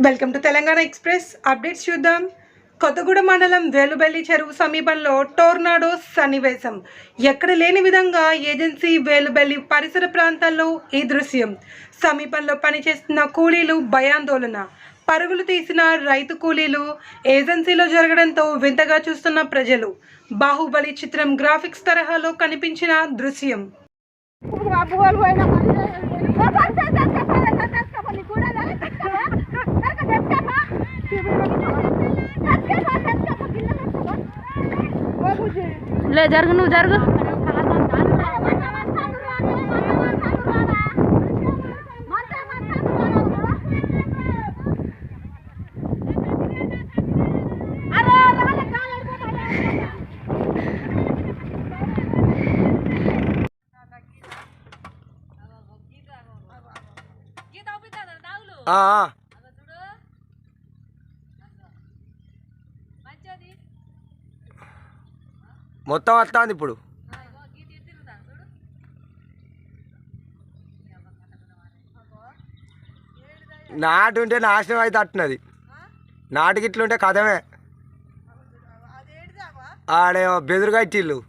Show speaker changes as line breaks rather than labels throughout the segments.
Welcome to Telangana express updates చూద్దాం. కొత్తగూడెం మండలం వేలుబెల్లి చెరువు సమీపంలో టోర్నాడో సన్నివేశం. ఎక్కడ లేని విధంగా ఏజెన్సీ వేలుబెల్లి పరిసర ప్రాంతాల్లో ఈ దృశ్యం. సమీపంలో పనిచేస్తున్న కూలీలు భయాందోళన. పరుగులు తీసిన రైతు కూలీలు ఏజెన్సీలో జరగడంతో వింతగా చూస్తున్న ప్రజలు. బాహుబలి చిత్రం గ్రాఫిక్స్ తరహాలో కనిపించిన దృశ్యం.
లే జరుగు, నువ్వు జరుగు.
మొత్తం వస్తుంది ఇప్పుడు. నాటు ఉంటే నాశనం అయితే అట్టున్నది. నాటుకి ఇట్లుంటే కథమే. ఆడేమో బెదురుగా ఇచ్చిళ్ళు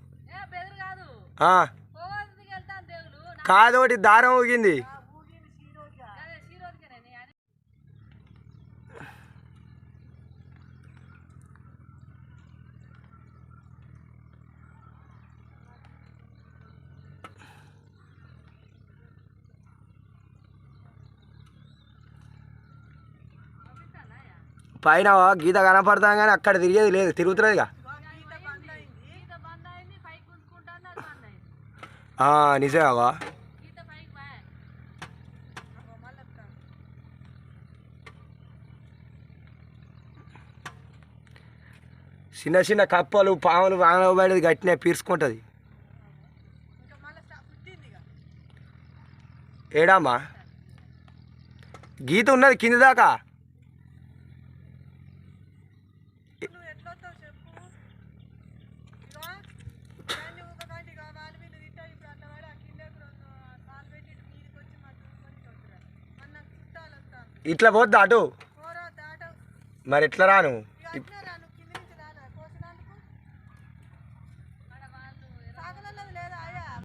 కాదు, ఒకటి దారం ఊగింది. పైన గీత కనపడతాం కానీ అక్కడ తిరిగేది లేదు, తిరుగుతున్నదిగా. నిజమేవా? చిన్న చిన్న కప్పలు పాములు వానబడేది గట్టినే పీర్చుకుంటుంది. ఏడామా గీత ఉన్నది కింది దాకా. ఇట్లా పోద్దా అటు? మరి ఎట్లా రాను?